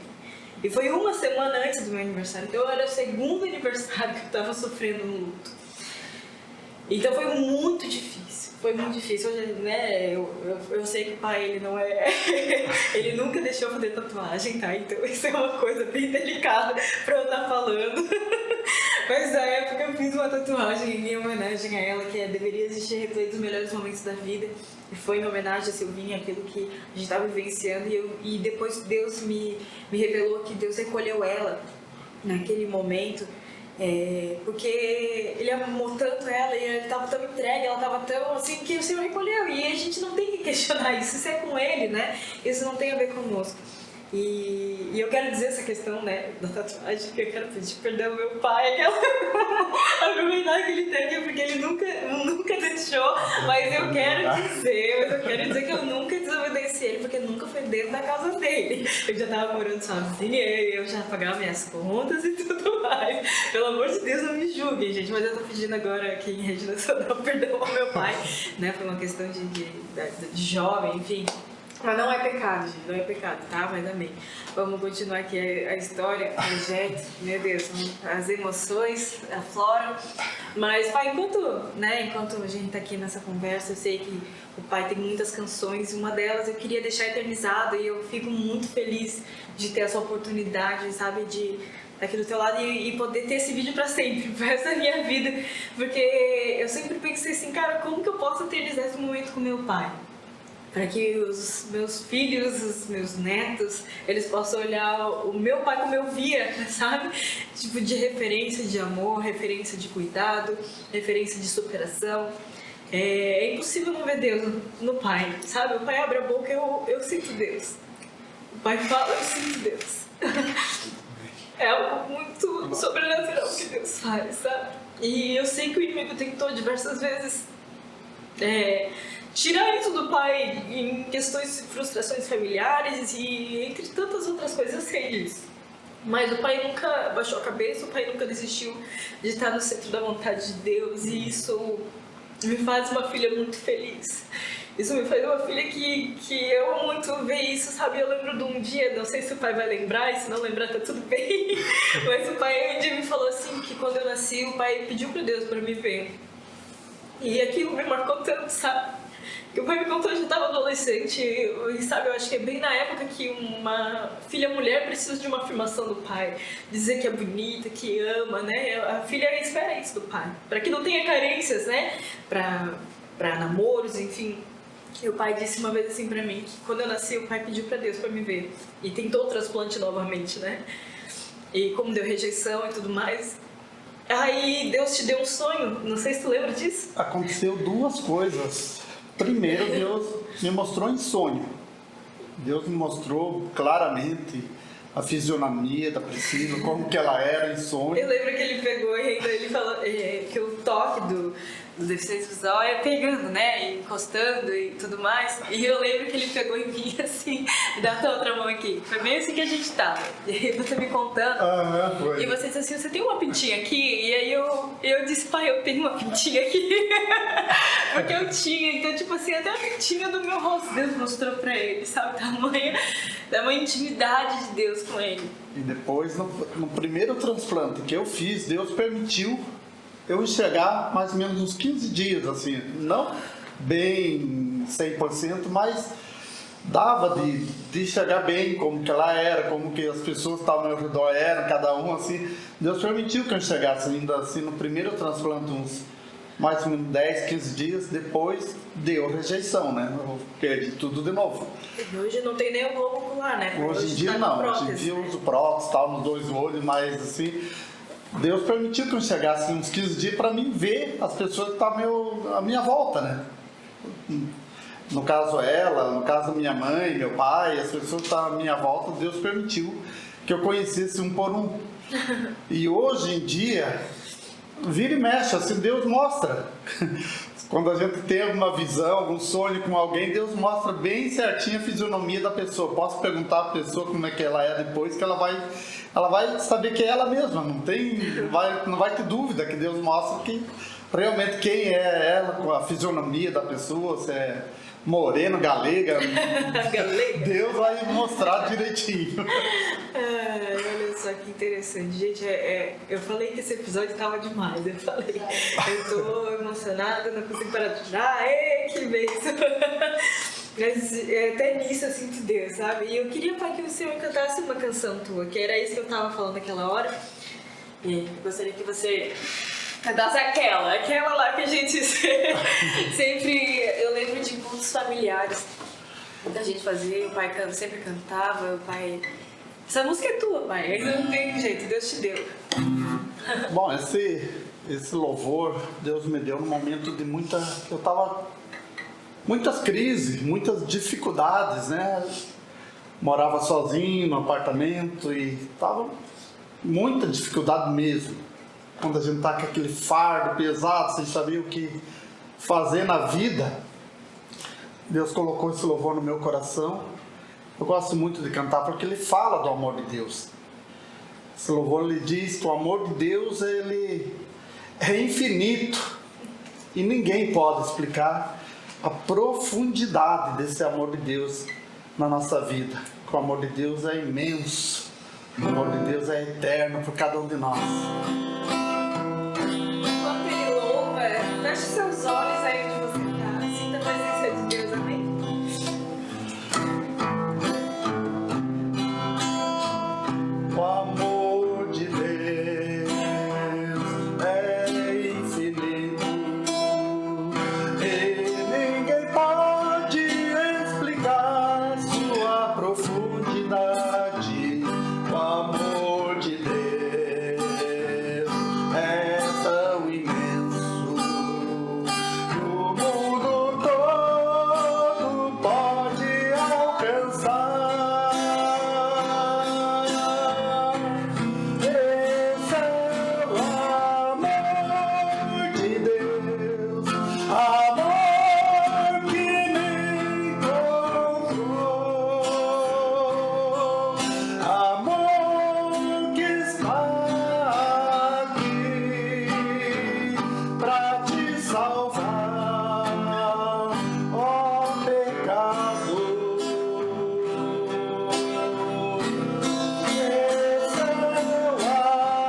E foi uma semana antes do meu aniversário, então era o segundo aniversário que eu tava sofrendo no luto. Então foi muito difícil. Hoje, né, eu sei que o pai, ele não é... ele nunca deixou fazer tatuagem, tá? Então isso é uma coisa bem delicada pra eu estar falando. Mas na época eu fiz uma tatuagem em homenagem a ela, que deveria existir replay dos melhores momentos da vida. E foi em homenagem a Silvinha, aquilo que a gente estava vivenciando. E depois Deus me revelou que Deus recolheu ela. naquele momento, porque ele amou tanto ela e ele estava tão entregue, ela estava tão assim, que o Senhor recolheu. E a gente não tem que questionar isso é com ele, né? Isso não tem a ver conosco. E eu quero dizer essa questão, né, da tatuagem, que eu quero pedir perdão ao meu pai, aproveitar que ele tem aqui, porque ele nunca deixou, mas eu quero dizer que eu nunca desobedeci ele, porque nunca foi dentro da casa dele. Eu já tava morando sozinha, eu já pagava minhas contas e tudo mais. Pelo amor de Deus, não me julguem, gente, mas eu tô pedindo agora aqui em Rede Nacional perdão ao meu pai, né, por uma questão de jovem, enfim. Mas não é pecado, gente, não é pecado, tá? Mas amém. Vamos continuar aqui a história, o projeto, meu Deus, as emoções afloram. Mas, pai, enquanto a gente tá aqui nessa conversa, eu sei que o pai tem muitas canções e uma delas eu queria deixar eternizada e eu fico muito feliz de ter essa oportunidade, sabe, de estar aqui do teu lado e poder ter esse vídeo pra sempre, pro resto da minha vida. Porque eu sempre pensei assim, cara, como que eu posso eternizar esse momento com meu pai? Para que os meus filhos, os meus netos, eles possam olhar o meu pai como eu via, sabe? Tipo de referência de amor, referência de cuidado, referência de superação. É impossível não ver Deus no pai, sabe? O pai abre a boca, eu sinto Deus. O pai fala, eu sinto Deus. É algo muito sobrenatural que Deus faz, sabe? E eu sei que o inimigo tentou diversas vezes tirar isso do pai em questões de frustrações familiares e entre tantas outras coisas, eu sei disso. Mas o pai nunca baixou a cabeça, o pai nunca desistiu de estar no centro da vontade de Deus e isso me faz uma filha muito feliz. Isso me faz uma filha que eu amo muito ver isso, sabe? Eu lembro de um dia, não sei se o pai vai lembrar, e se não lembrar tá tudo bem, mas o pai um dia me falou assim, que quando eu nasci, o pai pediu para Deus para me ver. E aquilo me marcou tanto, sabe? Que o pai me contou que eu já estava adolescente e, sabe, eu acho que é bem na época que uma filha mulher precisa de uma afirmação do pai, dizer que é bonita, que ama, né? A filha espera isso do pai, para que não tenha carências, né? Para namoros, enfim. E o pai disse uma vez assim pra mim, que quando eu nasci, o pai pediu pra Deus pra me ver e tentou o transplante novamente, né? E como deu rejeição e tudo mais, aí Deus te deu um sonho, não sei se tu lembra disso. Aconteceu duas coisas. Primeiro, Deus me mostrou em sonho. Deus me mostrou claramente a fisionomia da Priscila, como que ela era em sonho. Eu lembro que ele pegou e ainda ele falou que o toque do deficiente visual é pegando, né, e encostando e tudo mais. E eu lembro que ele pegou em mim assim, dá a tua outra mão aqui. Foi meio assim que a gente tava. E você me contando. Foi. E você disse assim, você tem uma pintinha aqui? E aí eu disse, pai, eu tenho uma pintinha aqui. Porque eu tinha, então tipo assim, até a pintinha do meu rosto Deus mostrou pra ele, sabe? Tamanha intimidade de Deus com ele. E depois, no primeiro transplante que eu fiz, Deus permitiu eu enxergar mais ou menos uns 15 dias, assim, não bem 100%, mas dava de enxergar bem como que ela era, como que as pessoas que estavam ao redor eram, cada um, assim. Deus permitiu que eu enxergasse ainda, assim, no primeiro transplante, uns mais ou menos 10, 15 dias, depois deu rejeição, né? Eu perdi tudo de novo. E hoje não tem nem o globo ocular, né? Hoje em dia tá não, prótese, hoje em dia eu uso prótese, tal, nos dois olhos, mas assim, Deus permitiu que eu chegasse uns 15 dias para mim ver as pessoas que estavam à minha volta, né? No caso ela, no caso minha mãe, meu pai, as pessoas que estavam à minha volta, Deus permitiu que eu conhecesse um por um. E hoje em dia, vira e mexe, assim, Deus mostra. Quando a gente tem alguma visão, algum sonho com alguém, Deus mostra bem certinho a fisionomia da pessoa. Posso perguntar à pessoa como é que ela é depois, que ela vai saber que é ela mesma. Não vai ter dúvida que Deus mostra que realmente quem é ela, com a fisionomia da pessoa, se é moreno, galega. Deus vai mostrar direitinho. Olha só que interessante, gente. Eu falei que esse episódio tava demais. Eu tô emocionada, não consigo parar de chorar. Que bênção! Mas até nisso eu sinto Deus, sabe? E eu queria, pai, que o Senhor cantasse uma canção tua, que era isso que eu tava falando naquela hora. E eu gostaria que você cantasse aquela lá que a gente sempre... Eu lembro de encontros familiares da gente fazia, o pai sempre cantava, o pai Essa música é tua, pai. Ainda não tem jeito, Deus te deu. Bom, esse louvor Deus me deu no momento de eu tava muitas crises, muitas dificuldades, né? Morava sozinho no apartamento e tava muita dificuldade mesmo. Quando a gente tá com aquele fardo pesado, sem saber o que fazer na vida, Deus colocou esse louvor no meu coração. Eu gosto muito de cantar porque ele fala do amor de Deus. Esse louvor lhe diz que o amor de Deus ele é infinito e ninguém pode explicar a profundidade desse amor de Deus na nossa vida. O amor de Deus é imenso, o amor de Deus é eterno por cada um de nós. Enquanto ele louva, feche seus olhos aí onde você está. Sinta a presença de Deus, amém? O amor de Deus é infinito e ninguém pode explicar sua profundidade. O amor de Deus é tão imenso que o mundo todo pode alcançar. Esse é o amor de Deus, amor que me encontrou, amor que está aqui pra te salvar, ó pecador. Esse é o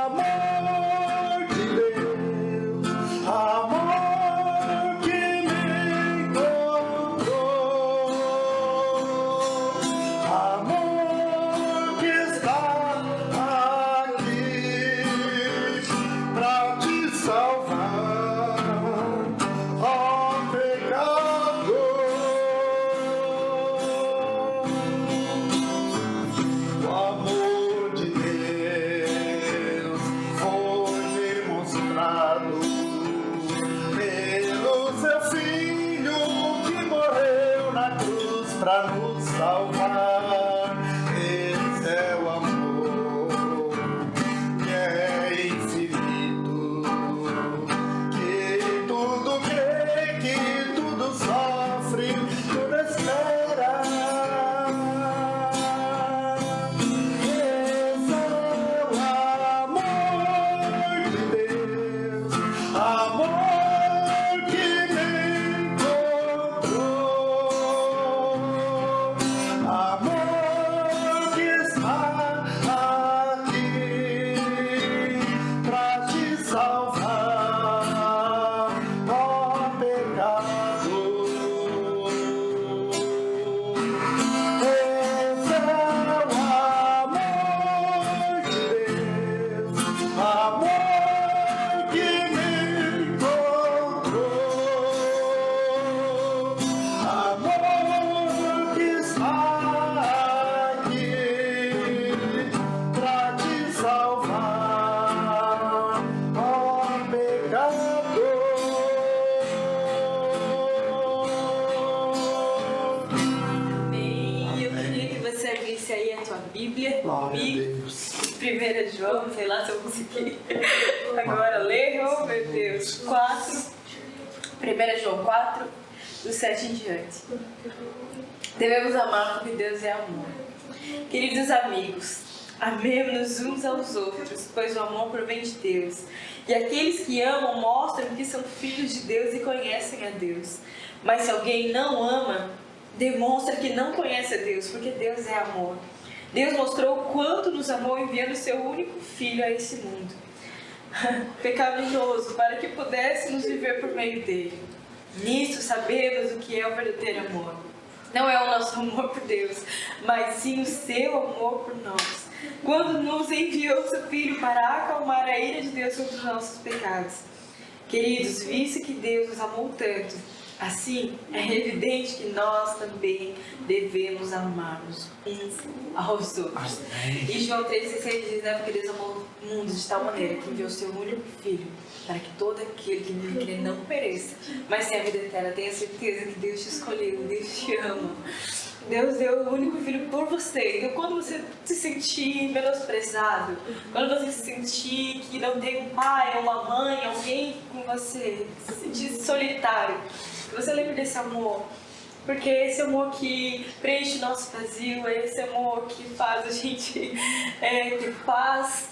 amor de Deus, amor que me encontrou, amor que está aqui pra te salvar, ó pecador. O amor de Deus foi demonstrado pelo seu Filho que morreu na cruz para nos salvar. Esse é o amor que é infinito, que tudo crê, que tudo sofre, tudo espera. Esse é o amor de Deus, amor que me encontrou, amor que está aqui pra te salvar, ó pecador. Esse é o amor de Deus, amor que me encontrou, amor que está aqui pra te salvar, ó pecador. Amém. Eu queria que você abrisse aí a tua Bíblia Glória a comigo. Deus. 1 João, sei lá se eu consegui agora ler, oh meu Deus, 4, 1 João 4, do 7 em diante. Devemos amar porque Deus é amor. Queridos amigos, amemos-nos uns aos outros, pois o amor provém de Deus. E aqueles que amam mostram que são filhos de Deus e conhecem a Deus. Mas se alguém não ama, demonstra que não conhece a Deus, porque Deus é amor. Deus mostrou o quanto nos amou enviando o seu único Filho a esse mundo pecaminoso, para que pudéssemos viver por meio dele. Nisso sabemos o que é o verdadeiro amor. Não é o nosso amor por Deus, mas sim o seu amor por nós, quando nos enviou seu Filho para acalmar a ira de Deus contra os nossos pecados. Queridos, visto que Deus nos amou tanto, Assim, é evidente que nós também devemos amar-nos uns aos outros. E João 3,16 diz, né, porque Deus amou o mundo de tal maneira que enviou o seu único Filho, para que todo aquele que nele crê não pereça, mas tenha a vida eterna. Tenha certeza que Deus te escolheu, Deus te ama. Deus deu o único Filho por você. Então, quando você se sentir menosprezado, quando você se sentir que não tem um pai, uma mãe, alguém com você, se sentir solitário, que você lembre desse amor. Porque é esse amor que preenche o nosso vazio, é esse amor que faz a gente ter paz,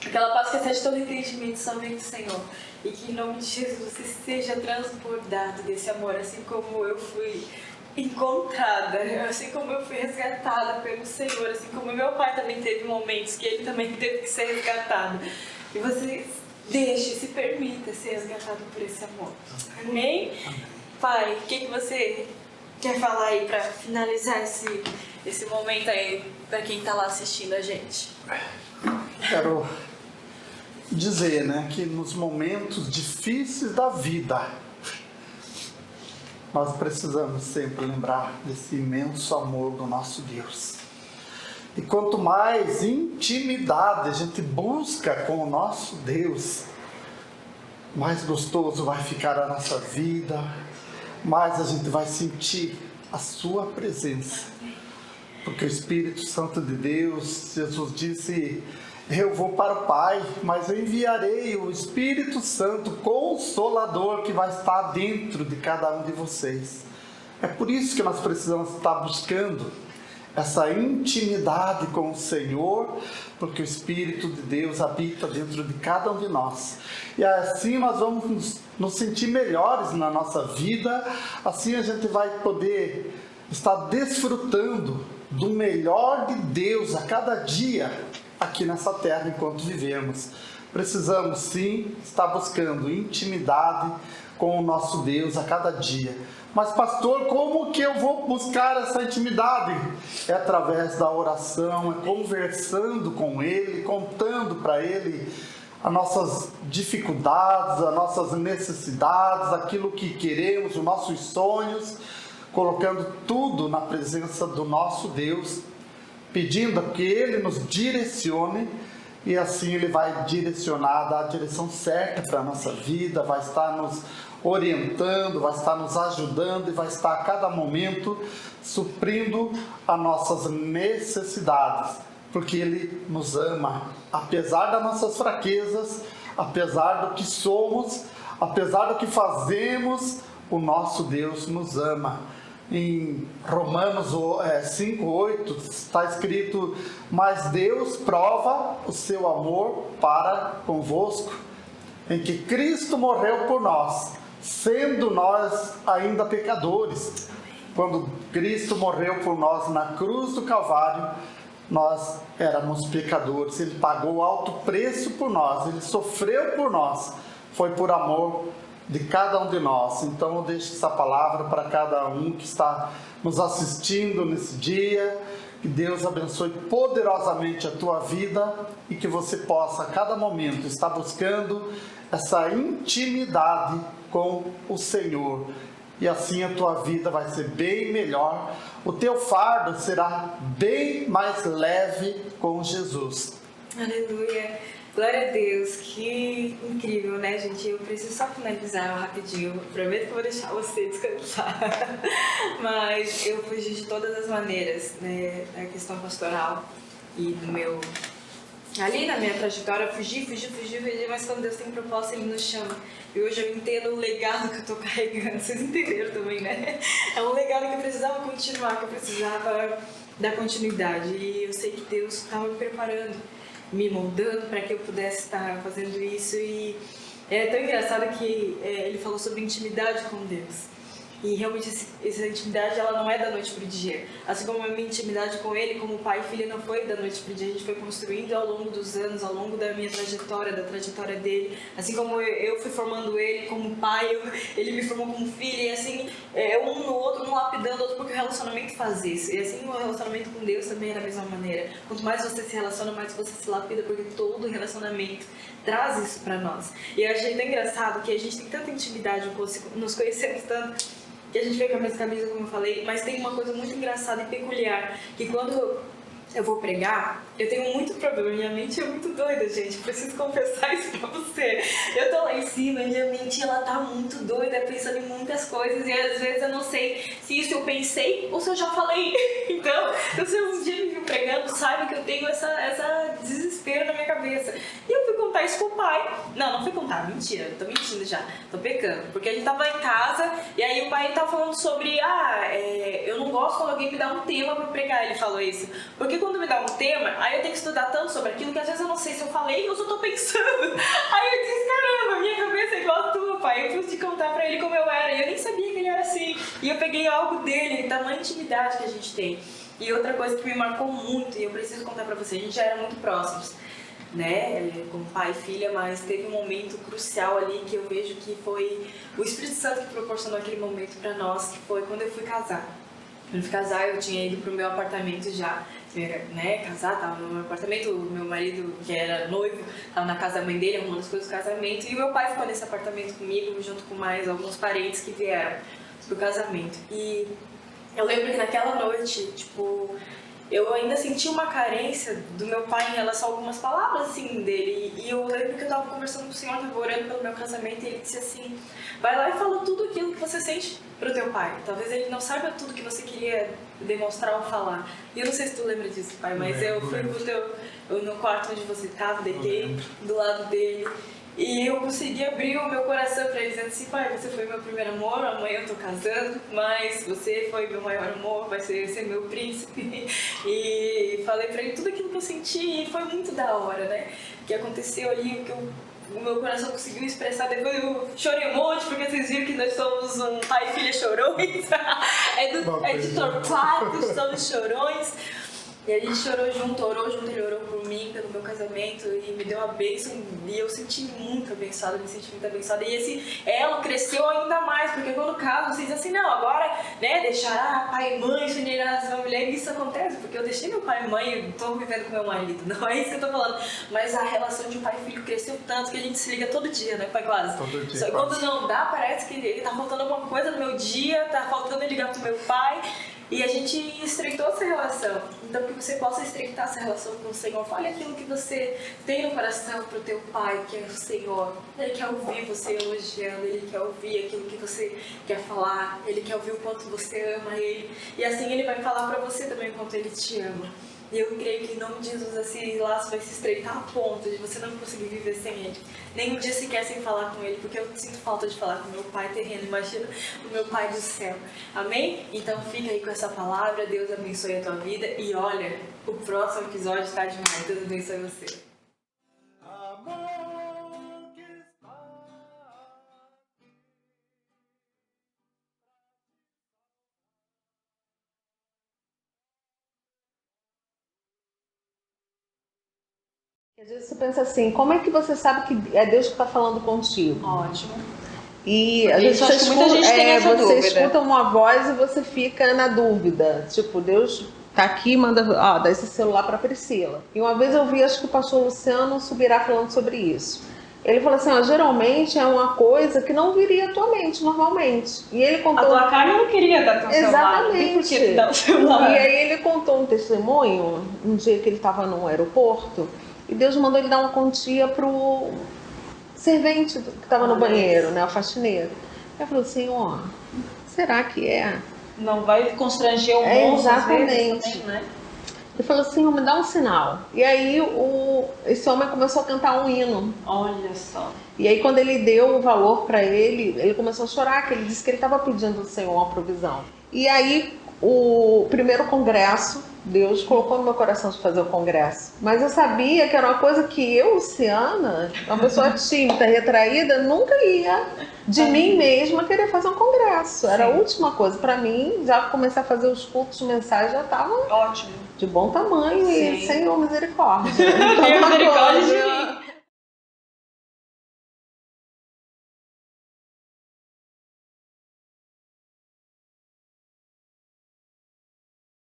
aquela paz que excede todo entendimento somente do Senhor. E que em nome de Jesus você seja transbordado desse amor, assim como eu fui encontrada, assim como eu fui resgatada pelo Senhor, assim como meu pai também teve momentos que ele também teve que ser resgatado. E você se permita ser resgatado por esse amor. Amém? Pai, o que você quer falar aí para finalizar esse momento aí para quem está lá assistindo a gente? Quero dizer, né, que nos momentos difíceis da vida, nós precisamos sempre lembrar desse imenso amor do nosso Deus. E quanto mais intimidade a gente busca com o nosso Deus, mais gostoso vai ficar a nossa vida, mais a gente vai sentir a sua presença. Porque o Espírito Santo de Deus, Jesus disse, eu vou para o Pai, mas eu enviarei o Espírito Santo Consolador que vai estar dentro de cada um de vocês. É por isso que nós precisamos estar buscando essa intimidade com o Senhor, porque o Espírito de Deus habita dentro de cada um de nós. E assim nós vamos nos sentir melhores na nossa vida, assim a gente vai poder estar desfrutando do melhor de Deus a cada dia aqui nessa terra enquanto vivemos. Precisamos sim estar buscando intimidade com o nosso Deus a cada dia. Mas pastor, como que eu vou buscar essa intimidade? É através da oração, é conversando com Ele, contando para Ele as nossas dificuldades, as nossas necessidades, aquilo que queremos, os nossos sonhos, colocando tudo na presença do nosso Deus, pedindo que Ele nos direcione, e assim Ele vai direcionar, dar a direção certa para a nossa vida, vai estar nos orientando, vai estar nos ajudando e vai estar a cada momento suprindo as nossas necessidades, porque Ele nos ama, apesar das nossas fraquezas, apesar do que somos, apesar do que fazemos, o nosso Deus nos ama. Em Romanos 5:8 está escrito, mas Deus prova o seu amor para convosco, em que Cristo morreu por nós, sendo nós ainda pecadores. Quando Cristo morreu por nós na cruz do Calvário, nós éramos pecadores. Ele pagou alto preço por nós, Ele sofreu por nós, foi por amor de cada um de nós. Então eu deixo essa palavra para cada um que está nos assistindo nesse dia. Que Deus abençoe poderosamente a tua vida e que você possa a cada momento estar buscando essa intimidade com o Senhor. E assim a tua vida vai ser bem melhor, o teu fardo será bem mais leve com Jesus. Aleluia! Glória a Deus, que incrível, né, gente? Eu preciso só finalizar rapidinho, eu prometo que eu vou deixar você descansar. Mas eu fugi de todas as maneiras, né, da questão pastoral e do meu... Ali na minha trajetória, eu fugi, mas quando Deus tem proposta, Ele nos chama. E hoje eu entendo o legado que eu tô carregando, vocês entenderam também, né? É um legado que eu precisava continuar, que eu precisava dar continuidade. E eu sei que Deus estava me preparando, me moldando para que eu pudesse estar fazendo isso. E é tão engraçado que Ele falou sobre intimidade com Deus. E realmente essa intimidade, ela não é da noite para o dia. Assim como a minha intimidade com Ele, como pai e filha, não foi da noite para o dia. A gente foi construindo ao longo dos anos, ao longo da minha trajetória, da trajetória dele. Assim como eu fui formando Ele como pai, Ele me formou como filha. E assim, um no outro, um lapidando o outro, porque o relacionamento faz isso. E assim, o relacionamento com Deus também é da mesma maneira. Quanto mais você se relaciona, mais você se lapida, porque todo relacionamento traz isso para nós. E eu achei tão engraçado que a gente tem tanta intimidade, nos conhecemos tanto, que a gente veio com a mesma camisa, como eu falei, mas tem uma coisa muito engraçada e peculiar, que quando eu vou pregar, eu tenho muito problema, minha mente é muito doida, gente, preciso confessar isso pra você. Eu tô lá em cima, minha mente ela tá muito doida, pensando em muitas coisas, e às vezes eu não sei se isso eu pensei ou se eu já falei. Então, se você um dia me viu pregando, saiba que eu tenho essa desespero na minha cabeça. E eu fui contar isso pro pai. Não fui contar, mentira, eu tô mentindo já, tô pecando. Porque a gente tava em casa, e aí o pai tava falando sobre, eu não gosto quando alguém me dá um tema pra pregar, ele falou isso. Porque quando me dá um tema, aí eu tenho que estudar tanto sobre aquilo que às vezes eu não sei se eu falei ou se eu tô pensando. Aí eu disse, caramba, minha cabeça é igual a tua, pai. Eu fui te contar pra ele como eu era, e eu nem sabia que ele era assim. E eu peguei algo dele, tamanha intimidade que a gente tem. E outra coisa que me marcou muito, e eu preciso contar pra você, a gente já era muito próximos, né, como pai e filha, mas teve um momento crucial ali que eu vejo que foi o Espírito Santo que proporcionou aquele momento pra nós, que foi quando eu fui casar. Quando eu fui casar, eu tinha ido pro meu apartamento já, né, casar, tava no meu apartamento, o meu marido, que era noivo, tava na casa da mãe dele, arrumando as coisas do casamento, e o meu pai ficou nesse apartamento comigo, junto com mais alguns parentes que vieram pro casamento. E eu lembro que naquela noite, eu ainda senti uma carência do meu pai em relação a algumas palavras, assim, dele. E eu lembro que eu tava conversando com o Senhor, tava orando pelo meu casamento, e ele disse assim, vai lá e fala tudo aquilo que você sente pro teu pai. Talvez ele não saiba tudo que você queria demonstrar ou falar. E eu não sei se tu lembra disso, pai, mas eu fui no quarto onde você tava, deitei do lado dele. E eu consegui abrir o meu coração pra ele, dizendo assim, pai, você foi meu primeiro amor, amanhã eu tô casando, mas você foi meu maior amor, vai ser meu príncipe. E falei pra ele tudo aquilo que eu senti, e foi muito da hora, né? O que aconteceu ali, o meu coração conseguiu expressar. Depois eu chorei um monte, porque vocês viram que nós somos um pai e filha chorões. é de torquados, somos chorões. E a gente chorou junto, orou junto, ele orou por mim, pelo meu casamento, e me deu uma bênção, e eu senti muito abençoada, me senti muito abençoada. E esse elo cresceu ainda mais, porque quando caso, vocês dizem assim, não, agora, né, deixar pai e mãe se unirem à sua mulher, e isso acontece, porque eu deixei meu pai e mãe e estou vivendo com meu marido, não é isso que eu estou falando. Mas a relação de pai e filho cresceu tanto que a gente se liga todo dia, né, pai, quase? Todo dia. Só que quando não dá, parece que ele tá faltando alguma coisa no meu dia, tá faltando eu ligar pro meu pai. E a gente estreitou essa relação. Então, que você possa estreitar essa relação com o Senhor. Fale aquilo que você tem no coração para o teu Pai, que é o Senhor. Ele quer ouvir você elogiando, Ele quer ouvir aquilo que você quer falar, Ele quer ouvir o quanto você ama Ele. E assim Ele vai falar para você também o quanto Ele te ama. E eu creio que em nome de Jesus esse laço vai se estreitar a ponto de você não conseguir viver sem Ele. Nem um dia sequer sem falar com Ele, porque eu sinto falta de falar com o meu Pai terreno, imagina o meu Pai do céu. Amém? Então fica aí com essa palavra, Deus abençoe a tua vida e olha, o próximo episódio está demais. Deus abençoe você. Às vezes você pensa assim, como é que você sabe que é Deus que está falando contigo? Ótimo. E às vezes acho que muita gente tem essa você dúvida. escuta uma voz e você fica na dúvida. Tipo, Deus tá aqui, manda, dá esse celular para Priscila. E uma vez eu vi, acho que o pastor Luciano Subirá falando sobre isso. Ele falou assim, geralmente é uma coisa que não viria à tua mente normalmente. E ele contou... A tua carne não queria dar teu celular. Exatamente. Por que dar o celular? E aí ele contou um testemunho, um dia que ele estava no aeroporto, e Deus mandou ele dar uma quantia pro servente que estava no banheiro, né, o faxineiro. Ele falou, Senhor, será que é? Não vai constranger o moço, exatamente. Às vezes, também, né? Ele falou assim, me dá um sinal. E aí esse homem começou a cantar um hino. Olha só. E aí quando ele deu o valor para ele começou a chorar, que ele disse que ele estava pedindo ao Senhor uma provisão. E aí o primeiro congresso, Deus colocou no meu coração de fazer o congresso. Mas eu sabia que era uma coisa que eu, Luciana, uma pessoa tímida, retraída, nunca ia de mim mesma querer fazer um congresso. Era a última coisa. Para mim, já comecei a fazer os cultos, mensagem, já estava ótimo, de bom tamanho. Sim. E Senhor, misericórdia. Tenha misericórdia de mim.